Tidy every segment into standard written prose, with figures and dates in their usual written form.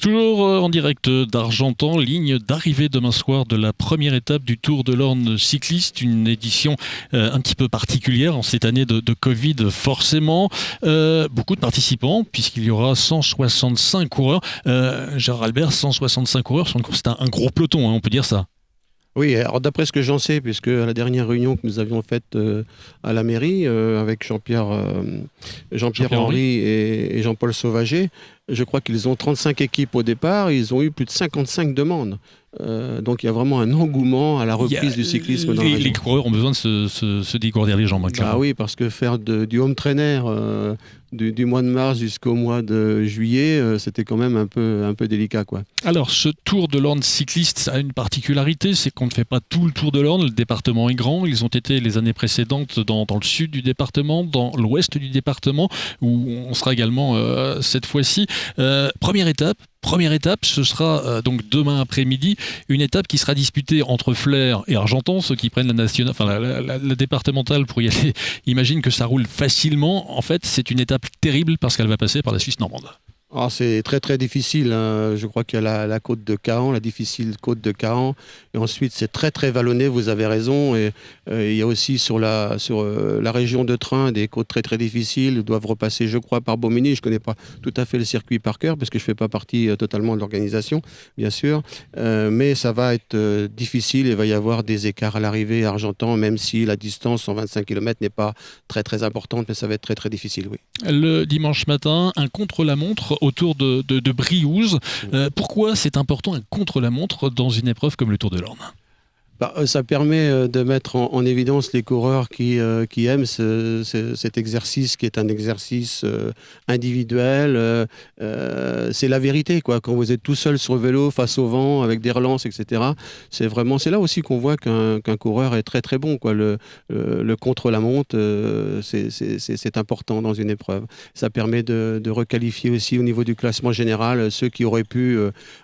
Toujours en direct d'Argentan, ligne d'arrivée demain soir de la première étape du Tour de l'Orne cycliste, une édition un petit peu particulière en cette année de Covid forcément. Beaucoup de participants puisqu'il y aura 165 coureurs. Gérard Albert, 165 coureurs sur une course, c'est un gros peloton, hein, on peut dire ça. Oui, alors d'après ce que j'en sais, puisque à la dernière réunion que nous avions faite à la mairie avec Jean-Pierre Henry et Jean-Paul Sauvager, je crois qu'ils ont 35 équipes au départ, ils ont eu plus de 55 demandes. Donc il y a vraiment un engouement à la reprise du cyclisme dans la région. Les coureurs ont besoin de se dégourdir les jambes. Ah oui, parce que faire du home trainer du mois de mars jusqu'au mois de juillet, c'était quand même un peu délicat, quoi. Alors, ce Tour de l'Orne cycliste, ça a une particularité, c'est qu'on ne fait pas tout le Tour de l'Orne. Le département est grand. Ils ont été les années précédentes dans le sud du département, dans l'ouest du département, où on sera également cette fois-ci. Première étape, ce sera donc demain après-midi, une étape qui sera disputée entre Flers et Argentan. Ceux qui prennent la nationale, enfin la départementale pour y aller, imaginent que ça roule facilement. En fait, c'est une étape terrible parce qu'elle va passer par la Suisse romande. Ah, c'est très très difficile, hein. Je crois qu'il y a la côte de Caen, la difficile côte de Caen. Et ensuite, c'est très très vallonné, vous avez raison. Et il y a aussi sur la région de Train des côtes très très difficiles. Ils doivent repasser, je crois, par Bomigny. Je ne connais pas tout à fait le circuit par cœur parce que je ne fais pas partie totalement de l'organisation, bien sûr. Mais ça va être difficile. Il va y avoir des écarts à l'arrivée à Argentan, même si la distance, 125 km, n'est pas très très importante. Mais ça va être très très difficile, oui. Le dimanche matin, un contre-la-montre autour de Briouze. Pourquoi c'est important un contre-la-montre dans une épreuve comme le Tour de l'Orne ? Ça permet de mettre en évidence les coureurs qui aiment cet exercice qui est un exercice individuel. C'est la vérité, quoi. Quand vous êtes tout seul sur le vélo, face au vent, avec des relances, etc. C'est là aussi qu'on voit qu'un coureur est très très bon, quoi. Le contre-la-montre, c'est important dans une épreuve. Ça permet de requalifier aussi au niveau du classement général ceux qui auraient pu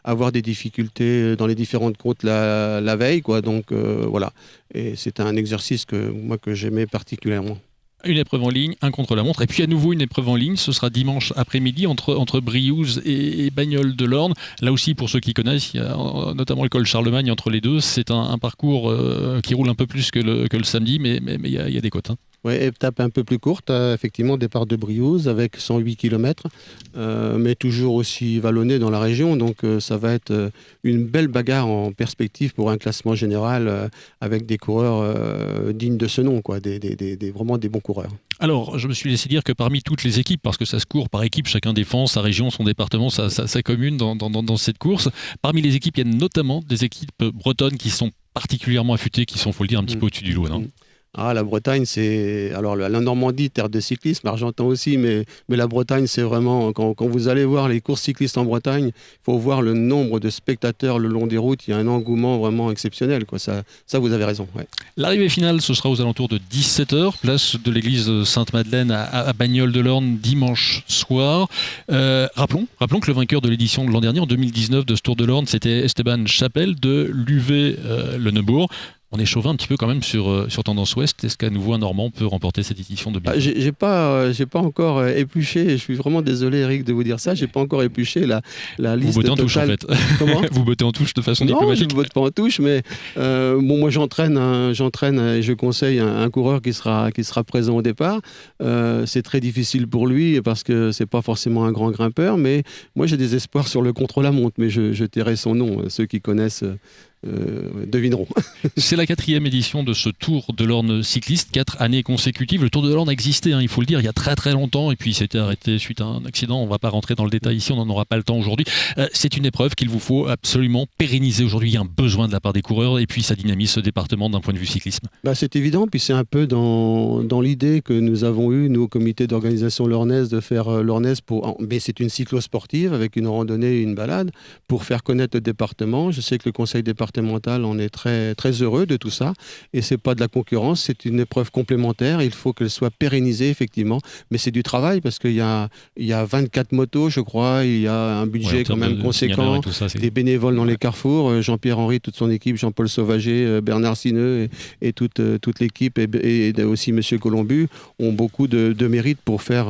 avoir des difficultés dans les différentes côtes la veille, quoi. Donc voilà, et c'est un exercice que j'aimais particulièrement. Une épreuve en ligne, un contre-la-montre, et puis à nouveau une épreuve en ligne, ce sera dimanche après-midi entre Briouze et Bagnoles de l'Orne. Là aussi, pour ceux qui connaissent, il y a notamment le col Charlemagne entre les deux. C'est un parcours qui roule un peu plus que le samedi, mais il y a des côtes, hein. Oui, étape un peu plus courte, effectivement, départ de Briouze avec 108 km, mais toujours aussi vallonné dans la région. Donc ça va être une belle bagarre en perspective pour un classement général avec des coureurs dignes de ce nom, quoi, vraiment des bons coureurs. Alors, je me suis laissé dire que parmi toutes les équipes, parce que ça se court par équipe, chacun défend sa région, son département, sa commune dans cette course, parmi les équipes, il y a notamment des équipes bretonnes qui sont particulièrement affûtées, qui sont, faut le dire, un petit peu au-dessus du lot, non ? Ah, la Bretagne, c'est... Alors, la Normandie, terre de cyclisme, Argentan aussi, mais la Bretagne, c'est vraiment... Quand vous allez voir les courses cyclistes en Bretagne, il faut voir le nombre de spectateurs le long des routes. Il y a un engouement vraiment exceptionnel, quoi. Ça vous avez raison, ouais. L'arrivée finale, ce sera aux alentours de 17h, place de l'église Sainte-Madeleine à Bagnoles de l'Orne, dimanche soir. Rappelons que le vainqueur de l'édition de l'an dernier, en 2019, de ce Tour de l'Orne, c'était Esteban Chapelle de l'UV Le Neubourg. On est chauvin un petit peu quand même sur Tendance Ouest. Est-ce qu'à nouveau un Normand peut remporter cette édition de biathlon ? J'ai pas encore épluché. Je suis vraiment désolé, Eric, de vous dire ça. J'ai pas encore épluché la liste totale. Vous bottez en touche, en fait. Comment ? Vous bottez en touche de façon diplomatique. Non, je ne botte pas en touche, mais moi j'entraîne et je conseille un coureur qui sera présent au départ. C'est très difficile pour lui parce que c'est pas forcément un grand grimpeur, mais moi j'ai des espoirs sur le contre-la-montre, mais je tairai son nom. Ceux qui connaissent devineront. C'est la 4e édition de ce Tour de l'Orne cycliste, 4 années consécutives. Le Tour de l'Orne a existé, il faut le dire, il y a très très longtemps, et puis il s'était arrêté suite à un accident. On ne va pas rentrer dans le détail ici, on n'en aura pas le temps aujourd'hui. C'est une épreuve qu'il vous faut absolument pérenniser aujourd'hui. Il y a un besoin de la part des coureurs, et puis ça dynamise ce département d'un point de vue cyclisme. C'est évident, puis c'est un peu dans l'idée que nous avons eue, nous, au comité d'organisation Lornaise, de faire Lornaise mais c'est une cyclo-sportive avec une randonnée et une balade pour faire connaître le département. Je sais que le conseil départemental départemental, on est très, très heureux de tout ça. Et c'est pas de la concurrence, c'est une épreuve complémentaire. Il faut qu'elle soit pérennisée, effectivement. Mais c'est du travail parce qu'il y a 24 motos, je crois. Il y a un budget quand même conséquent. Des bénévoles dans les carrefours. Jean-Pierre Henry, toute son équipe, Jean-Paul Sauvager, Bernard Sineux et toute l'équipe et aussi Monsieur Colombu ont beaucoup de mérite pour faire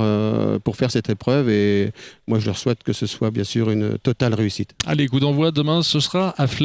cette épreuve. Et moi, je leur souhaite que ce soit bien sûr une totale réussite. Allez, coup d'envoi demain, ce sera à Flers.